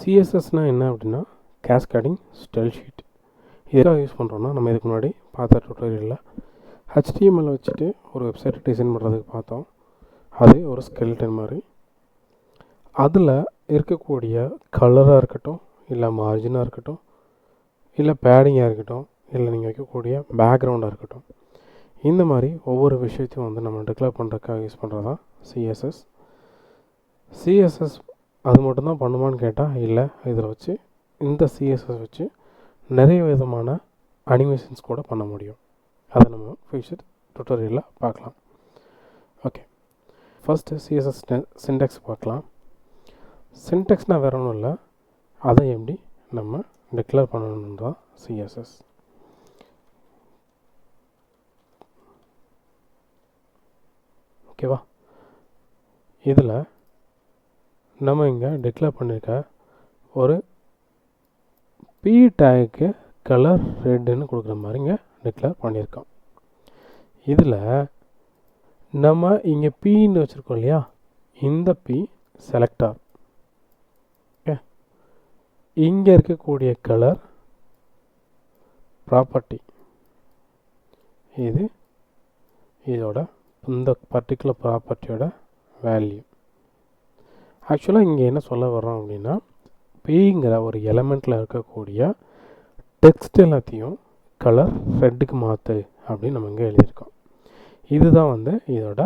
சிஎஸ்எஸ்னால் என்ன அப்படின்னா cascading style sheet. எதுக்காக யூஸ் பண்ணுறோன்னா, நம்ம இதுக்கு முன்னாடி பார்த்த டுட்டோரியலில் HTML வச்சுட்டு ஒரு வெப்சைட்டை டிசைன் பண்ணுறதுக்கு பார்த்தோம். அது ஒரு ஸ்கெல்டன் மாதிரி. அதில் இருக்கக்கூடிய கலராக இருக்கட்டும், இல்லை மார்ஜினாக இருக்கட்டும், இல்லை பேடிங்காக இருக்கட்டும், இல்லை நீங்கள் வைக்கக்கூடிய பேக்ரவுண்டாக இருக்கட்டும், இந்த மாதிரி ஒவ்வொரு விஷயத்தையும் வந்து நம்ம டிக்ளேர் பண்ணுறதுக்காக யூஸ் பண்ணுறது தான் சிஎஸ்எஸ். சிஎஸ்எஸ் அது மட்டும்தான் பண்ணுமான்னு கேட்டால் இல்லை. இதில் வச்சு இந்த சிஎஸ்எஸ் வச்சு நிறைய விதமான அனிமேஷன்ஸ் கூட பண்ண முடியும். அதை நம்ம ஃபியூச்சர் டுட்டோரியலில் பார்க்கலாம். ஓகே, ஃபஸ்ட்டு சிஎஸ்எஸ் சின்டெக்ஸ் பார்க்கலாம். சின்டெக்ஸ்னால் வேறு ஒன்றும் இல்லை, அதை எப்படி நம்ம டிக்ளேர் பண்ணணும் தான் சிஎஸ்எஸ். ஓகேவா? இதில் நம்ம இங்கே டிக்ளேர் பண்ணியிருக்க ஒரு பி டேக்கு கலர் ரெட்டுன்னு கொடுக்குற மாதிரி இங்கே டிக்ளேர் பண்ணியிருக்கோம். இதில் நம்ம இங்கே பின்னு வச்சுருக்கோம் இல்லையா, இந்த பி செலக்டார். ஓகே, இங்கே இருக்கக்கூடிய கலர் ப்ராப்பர்ட்டி. இது இதோட இந்த பர்டிகுலர் ப்ராப்பர்ட்டியோட வேல்யூ. ஆக்சுவலாக இங்கே என்ன சொல்ல வர்றோம் அப்படின்னா, பிங்கிற ஒரு எலமெண்ட்டில் இருக்கக்கூடிய டெக்ஸ்ட் எல்லாத்தையும் கலர் ரெட்டுக்கு மாற்று அப்படின்னு நம்ம இங்கே எழுதியிருக்கோம். இதுதான் வந்து இதோட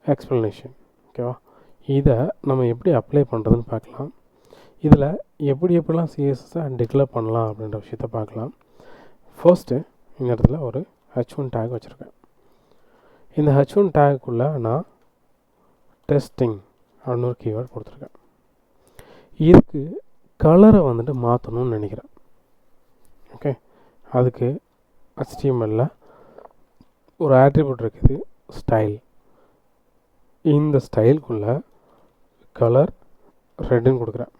எக்ஸ்ப்ளனேஷன். ஓகேவா? இதை நம்ம எப்படி அப்ளை பண்ணுறதுன்னு பார்க்கலாம். இதில் எப்படிலாம் சிஎஸ்எஸ்ஸை டிக்ளேர் பண்ணலாம் அப்படின்ற விஷயத்த பார்க்கலாம். ஃபர்ஸ்ட்டு இந்த இடத்துல ஒரு H1 டேக் வச்சுருக்கேன். இந்த H1 டேக்குள்ளே நான் டெஸ்டிங் அப்படின்னு ஒரு கீவேர்ட் கொடுத்துருக்கேன். இதுக்கு கலரை வந்துட்டு மாற்றணும்னு நினைக்கிறேன். ஓகே, அதுக்கு HTML ஒரு ஆட்ரிபியூட் இருக்குது, ஸ்டைல். இந்த ஸ்டைலுக்குள்ளே கலர் ரெட்டுன்னு கொடுக்குறேன்.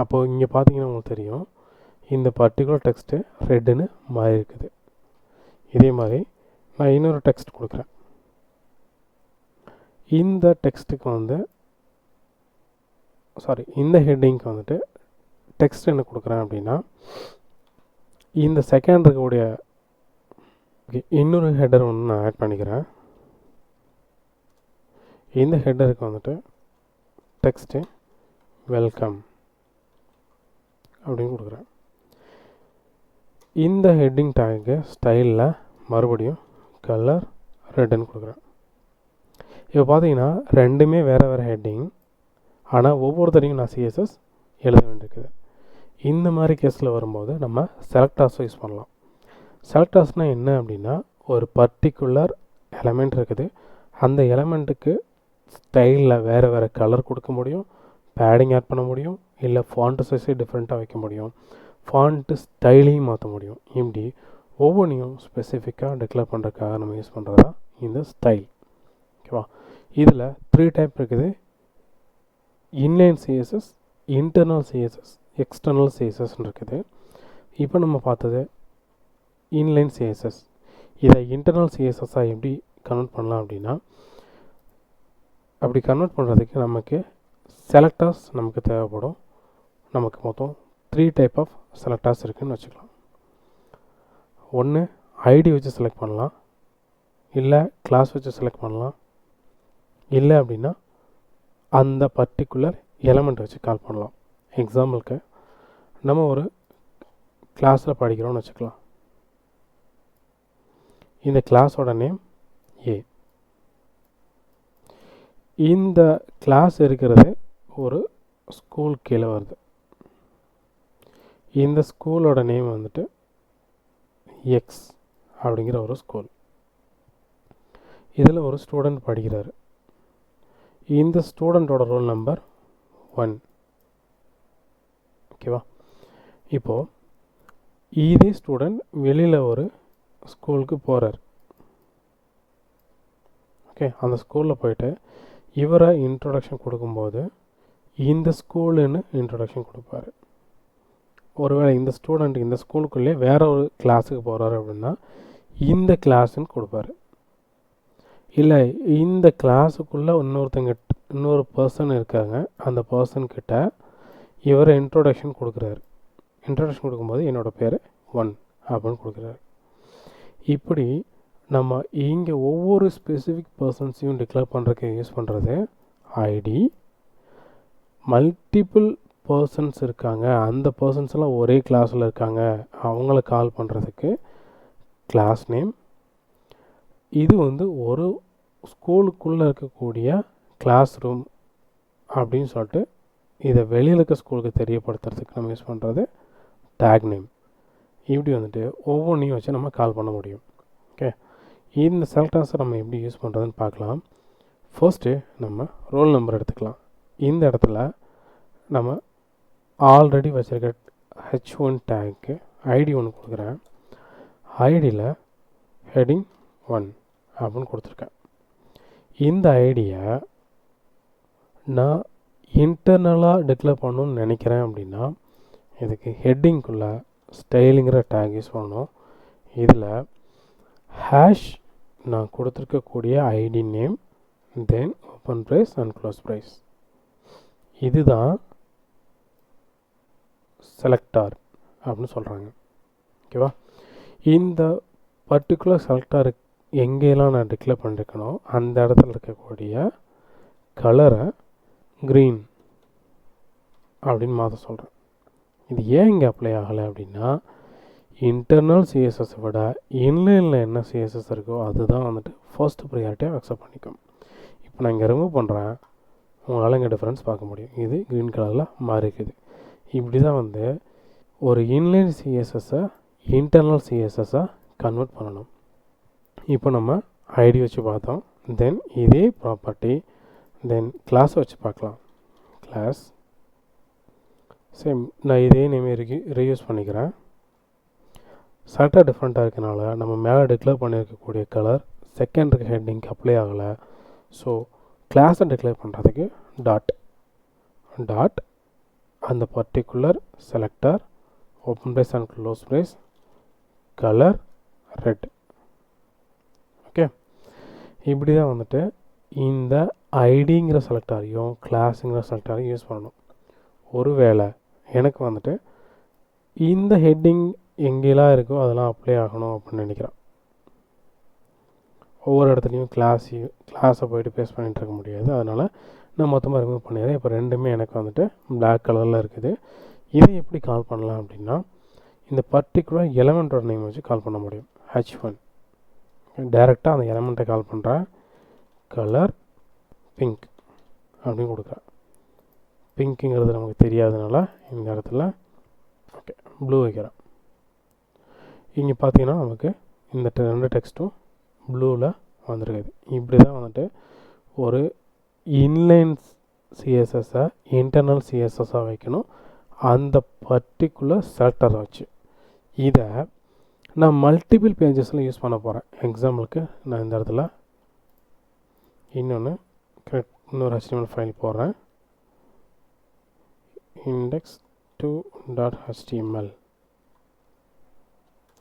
அப்போது இங்கே பார்த்தீங்கன்னா உங்களுக்கு தெரியும், இந்த பர்டிகுலர் டெக்ஸ்ட்டு ரெட்டுன்னு மாறி இருக்குது. இதே மாதிரி நான் இன்னொரு டெக்ஸ்ட் கொடுக்குறேன். இந்த டெக்ஸ்ட்டுக்கு வந்து இந்த ஹெட்டிங்க்கு வந்துட்டு டெக்ஸ்ட் என்ன கொடுக்குறேன் அப்படின்னா, இந்த செகண்ட் இருக்கக்கூடிய இன்னொரு ஹெட்டர் ஒன்று நான் ஆட் பண்ணிக்கிறேன். இந்த ஹெட்டருக்கு வந்துட்டு டெக்ஸ்ட்டு வெல்கம் அப்படின்னு கொடுக்குறேன். இந்த ஹெட்டிங் டேக்கு ஸ்டைலில் மறுபடியும் கலர் ரெட்டுன்னு கொடுக்குறேன். இப்போ பார்த்தீங்கன்னா ரெண்டுமே வேறு வேறு ஹெட்டிங், ஆனால் ஒவ்வொருத்தரையும் நான் சிஎஸ்எஸ் எழுத வேண்டியிருக்குது. இந்த மாதிரி கேஸில் வரும்போது நம்ம செலக்டார்ஸை யூஸ் பண்ணலாம். செலக்டார்ஸ்னால் என்ன அப்படின்னா, ஒரு பர்டிகுலர் எலமெண்ட் இருக்குது, அந்த எலமெண்ட்டுக்கு ஸ்டைலில் வேறு வேறு கலர் கொடுக்க முடியும், பேடிங் ஆட் பண்ண முடியும், இல்லை ஃபாண்ட் சைஸை டிஃப்ரெண்ட்டாக வைக்க முடியும், ஃபாண்ட்டு ஸ்டைலையும் மாற்ற முடியும். இப்படி ஒவ்வொன்றையும் ஸ்பெசிஃபிக்காக டிக்ளேர் பண்ணுறதுக்காக நம்ம யூஸ் பண்ணுறது தான் இந்த ஸ்டைல். ஓகேவா? இதில் 3 டைப் இருக்குது. Inline CSS, internal CSS, external சிஎஸ்எஸ்ன்னு இருக்குது. இப்போ நம்ம பார்த்தது இன்லைன் சிஎஸ்எஸ். இதை இன்டர்னல் சிஎஸ்எஸ்ஸாக எப்படி கன்வெர்ட் பண்ணலாம் அப்படின்னா, அப்படி கன்வெர்ட் பண்ணுறதுக்கு நமக்கு செலக்டர்ஸ் நமக்கு தேவைப்படும். நமக்கு மொத்தம் 3 டைப் ஆஃப் செலக்டர்ஸ் இருக்குதுன்னு வச்சுக்கலாம். ஒன்று ஐடி வச்சு செலக்ட் பண்ணலாம், இல்லை கிளாஸ் வச்சு செலக்ட் பண்ணலாம், இல்லை அப்படின்னா அந்த பர்டிகுலர் எலமெண்ட் வச்சு கால் பண்ணலாம். எக்ஸாம்பிளுக்கு நம்ம ஒரு கிளாஸில் படிக்கிறோம்னு வச்சுக்கலாம். இந்த கிளாஸோட நேம் ஏ. இந்த கிளாஸ் இருக்கிறது ஒரு ஸ்கூல் கீழே வருது. இந்த ஸ்கூலோட நேம் வந்துட்டு எக்ஸ் அப்படிங்கிற ஒரு ஸ்கூல். இதில் ஒரு ஸ்டூடெண்ட் படிக்கிறாரு. இந்த ஸ்டூடெண்ட்டோட ரோல் நம்பர் 1. ஓகேவா? இப்போது இதே ஸ்டூடெண்ட் வெளியில் ஒரு ஸ்கூலுக்கு போகிறார். ஓகே, அந்த ஸ்கூலில் போயிட்டு இவரை இன்ட்ரொடக்ஷன் கொடுக்கும்போது இந்த ஸ்கூலுன்னு இன்ட்ரொடக்ஷன் கொடுப்பார். ஒருவேளை இந்த ஸ்டூடெண்ட் இந்த ஸ்கூலுக்குள்ளே வேறு ஒரு கிளாஸுக்கு போகிறாரு அப்படின்னா இந்த கிளாஸுன்னு கொடுப்பாரு. இல்லை இந்த கிளாஸுக்குள்ளே இன்னொரு பர்சன் இருக்காங்க, அந்த பர்சன்கிட்ட இவர் இன்ட்ரோடக்ஷன் கொடுக்குறாரு. இன்ட்ரோடக்ஷன் கொடுக்கும்போது என்னோடய பேர் 1 அப்படின்னு கொடுக்குறாரு. இப்படி நம்ம இங்கே ஒவ்வொரு ஸ்பெசிஃபிக் பர்சன்ஸையும் டிக்ளேர் பண்ணுறதுக்கு யூஸ் பண்ணுறது ஐடி. மல்டிபிள் பர்சன்ஸ் இருக்காங்க, அந்த பர்சன்ஸ் எல்லாம் ஒரே கிளாஸில் இருக்காங்க, அவங்கள கால் பண்ணுறதுக்கு கிளாஸ் நேம். இது ஒரு ஸ்கூலுக்குள்ளே இருக்கக்கூடிய கிளாஸ் ரூம் அப்படின்னு சொல்லிட்டு இதை வெளியில் இருக்க ஸ்கூலுக்கு தெரியப்படுத்துறதுக்கு நம்ம யூஸ் பண்ணுறது டேக் நேம். இப்படி ஒவ்வொன்றையும் வச்சு நம்ம கால் பண்ண முடியும். ஓகே, இந்த செலக்டர்ஸை நம்ம எப்படி யூஸ் பண்ணுறதுன்னு பார்க்கலாம். ஃபர்ஸ்ட்டு நம்ம ரோல் நம்பர் எடுத்துக்கலாம். இந்த இடத்துல நம்ம ஆல்ரெடி வச்சுருக்க H1 டேங்க்கு ஐடி 1 கொடுக்குறேன். ஐடியில் ஹெட்டிங் 1 அப்படின்னு கொடுத்துருக்கேன். இந்த ஐடியை நான் இன்டர்னலாக டிக்ளேர் பண்ணணும்னு நினைக்கிறேன் அப்படின்னா இதுக்கு ஹெட்டிங்குள்ளே ஸ்டைலுங்கிற டேக் யூஸ் பண்ணணும். இதில் ஹேஷ் நான் கொடுத்துருக்கக்கூடிய ID name, then open brace and close brace. இதுதான் செலக்டார் அப்படின்னு சொல்கிறாங்க. ஓகேவா, இந்த பர்டிகுலர் செலக்டார் எங்கேயெல்லாம் நான் டிக்ளேர் பண்ணியிருக்கணும் அந்த இடத்துல இருக்கக்கூடிய கலரை க்ரீன் அப்படின்னு மாற்ற சொல்கிறேன். இது ஏன் இங்கே அப்ளை ஆகலை அப்படின்னா இன்டர்னல் சிஎஸ்எஸ் விட இன்லைனில் என்ன சிஎஸ்எஸ் இருக்கோ அதுதான் ஃபர்ஸ்ட் ப்ரையாரிட்டியாக அக்செப்ட் பண்ணிக்கும். இப்போ நான் இங்கே ரிமூவ் பண்ணுறேன், உங்களால் இங்கே டிஃப்ரென்ஸ் பார்க்க முடியும். இது க்ரீன் கலரில் மாறிக்குது. இப்படி தான் ஒரு இன்லைன் சிஎஸ்எஸ்ஸை இன்டர்னல் சிஎஸ்எஸ்ஸை கன்வெர்ட் பண்ணணும். இப்போ நம்ம ஐடி வச்சு பார்த்தோம். தென் இதே ப்ராப்பர்ட்டி தென் கிளாஸ் வச்சு பார்க்கலாம். கிளாஸ் சேம், நான் இதே நேமே ரீயூஸ் பண்ணிக்கிறேன். சர்ட்டாக டிஃப்ரெண்ட்டாக இருக்கனால நம்ம மேலே டிக்ளேர் பண்ணியிருக்கக்கூடிய கலர் செகண்ட் ஹெட்டிங்க்கு அப்ளை ஆகலை. ஸோ கிளாஸை டிக்ளேர் பண்ணுறதுக்கு டாட் அந்த particular selector open brace and close brace colour red. Okay, இப்படி தான் இந்த ஐடிங்கிற செலக்டாரையும் கிளாஸுங்கிற செலக்டாரையும் யூஸ் பண்ணணும். ஒருவேளை எனக்கு இந்த ஹெட்டிங் எங்கெல்லாம் இருக்கோ அதெல்லாம் அப்ளை ஆகணும் அப்படின்னு நினைக்கிறேன். ஒவ்வொரு இடத்துலையும் கிளாஸை போய்ட்டு பேஸ்ட் பண்ணிகிட்டு இருக்க முடியாது. அதனால் நான் மொத்தமாக ரிமூவ் பண்ணிடுறேன். இப்போ ரெண்டுமே எனக்கு பிளாக் கலரில் இருக்குது. இதை எப்படி கால் பண்ணலாம் அப்படின்னா இந்த பர்டிகுலர் எலமெண்ட்டோட நேம் வச்சு கால் பண்ண முடியும். H1 டைரெக்டாக அந்த எலமெண்ட்டை கால் பண்ணுறேன். கலர் பிங்க் அப்படின்னு கொடுக்குறேன். பிங்க்குங்கிறது நமக்கு தெரியாதனால இந்த இடத்துல ஓகே ப்ளூ வைக்கிறேன். இங்கே பார்த்தீங்கன்னா நமக்கு இந்த ரெண்டு டெக்ஸ்ட்டும் ப்ளூவில் வந்துருக்குது. இப்படி தான் ஒரு இன்லைன் சிஎஸ்எஸ்ஸை இன்டர்னல் சிஎஸ்எஸ்ஸாக வைக்கணும் அந்த பர்டிகுலர் செலக்டரை வச்சு. இதை நான் மல்டிபிள் பேஜஸில் யூஸ் பண்ண போகிறேன். எக்ஸாம்பிளுக்கு நான் இந்த இடத்துல இன்னொரு HTML ஃபைல் போடுறேன். index2.html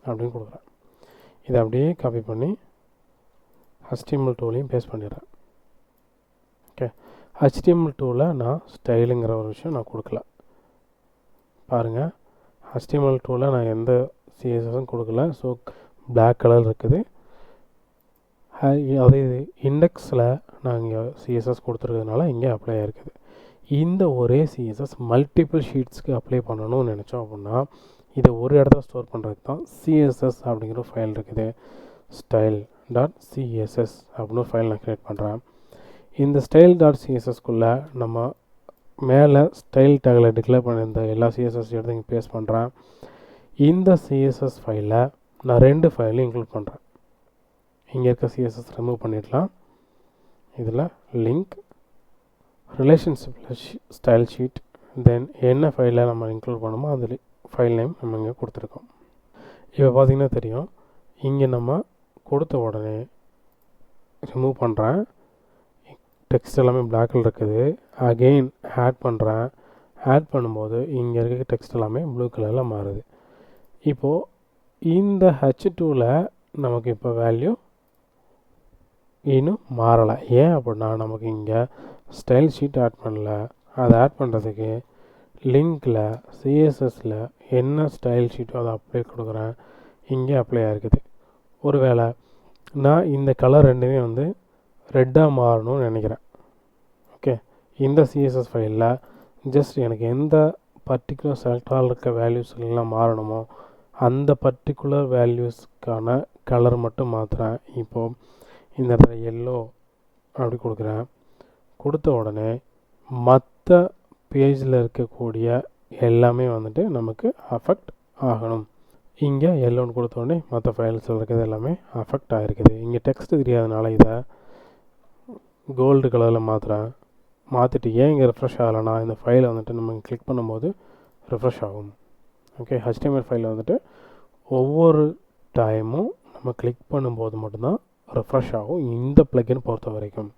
அப்படின்னு கொடுக்குறேன். இதை அப்படியே காப்பி பண்ணி HTML டூலையும் பேஸ்ட் பண்ணிடுறேன். ஓகே, HTML டூவில் நான் ஸ்டைலுங்கிற ஒரு விஷயம் நான் கொடுக்கல. பாருங்கள், HTML டூவில் நான் எந்த சிஎஸ்எஸும் கொடுக்கல. ஸோ பிளாக் கலர் இருக்குது. அதே இண்டெக்ஸில் நான் இங்கே சிஎஸ்எஸ் கொடுத்துருக்கிறதுனால இங்கே அப்ளை ஆகிருக்குது. இந்த ஒரே சிஎஸ்எஸ் மல்டிபிள் ஷீட்ஸ்க்கு அப்ளை பண்ணணும்னு நினச்சோம் அப்படின்னா இதை ஒரு இடத்துல ஸ்டோர் பண்ணுறதுக்கு தான் சிஎஸ்எஸ் அப்படிங்கிற ஒரு ஃபைல் இருக்குது. style.css அப்படின்னு ஒரு ஃபைல் நான் க்ரியேட் பண்ணுறேன். இந்த style.cssக்குள்ளே நம்ம மேலே ஸ்டைல் டேகில் டிக்ளேர் பண்ணியிருந்த எல்லா சிஎஸ்எஸ் எடுத்து இங்கே பேஸ்ட் பண்ணுறேன். இந்த சிஎஸ்எஸ் ஃபைலில் நான் 2 ஃபைலையும் இன்க்ளூட் பண்ணுறேன். இங்கே இருக்க சிஎஸ்எஸ் ரிமூவ் பண்ணிடலாம். இதில் லிங்க் ரிலேஷன்ஷிப் ஸ்டைல் ஷீட் தென் என்ன ஃபைலை நம்ம இன்க்ளூட் பண்ணோமோ அந்த ஃபைல் நேம் நம்ம இங்கே கொடுத்துருக்கோம். இப்போ பார்த்திங்கன்னா தெரியும், இங்கே நம்ம கொடுத்த உடனே ரிமூவ் பண்ணுறேன். டெக்ஸ்ட் எல்லாமே பிளாக்கில் இருக்குது. அகெயின் ஆட் பண்ணுறேன். ஆட் பண்ணும்போது இங்கே இருக்க டெக்ஸ்ட் எல்லாமே ப்ளூ கலரில் மாறுது. இப்போது இந்த H2வில் நமக்கு இப்போ வேல்யூ இன்னும் மாறலை. ஏன் அப்படின்னா நமக்கு இங்கே ஸ்டைல் ஷீட் ஆட் பண்ணல. அதை ஆட் பண்ணுறதுக்கு லிங்க்கில் சிஎஸ்எஸில் என்ன ஸ்டைல் ஷீட்டோ அதை அப்ளை கொடுக்குறேன். இங்கே அப்ளை ஆகிருக்குது. ஒருவேளை நான் இந்த கலர் ரெண்டுமே வந்து ரெட்டாக மாறணும்னு நினைக்கிறேன். ஓகே, இந்த சிஎஸ்எஸ் ஃபைலில் ஜஸ்ட் எனக்கு எந்த பர்டிகுலர் செலக்டால் இருக்க வேல்யூஸ் எல்லாம் மாறணுமோ அந்த பர்டிகுலர் வேல்யூஸ்க்கான கலர் மட்டும் மாற்றுறேன். இப்போது இந்த இடத்துல எல்லோ அப்படி கொடுக்குறேன். கொடுத்த உடனே மற்ற பேஜில் இருக்கக்கூடிய எல்லாமே வந்துட்டு நமக்கு அஃபெக்ட் ஆகணும். இங்கே எல்லோன்னு கொடுத்த உடனே மற்ற ஃபைல்ஸில் இருக்கிறது எல்லாமே அஃபெக்ட் ஆகிருக்குது. இங்கே டெக்ஸ்ட்டு தெரியாதனால இதை கோல்டு கலரில் மாற்றுறேன். மாற்றிட்டு ஏன் இங்கே ரெஃப்ரெஷ் ஆகலைன்னா இந்த ஃபைலை வந்துட்டு நம்ம கிளிக் பண்ணும்போது ரெஃப்ரெஷ் ஆகும். ஓகே, HTML ஃபைலில் வந்துட்டு ஒவ்வொரு டைமும் நம்ம கிளிக் பண்ணும்போது மட்டும்தான் ரெஃப்ரெஷ் ஆகும் இந்த ப்ளக்கின் பொறுத்த வரைக்கும்.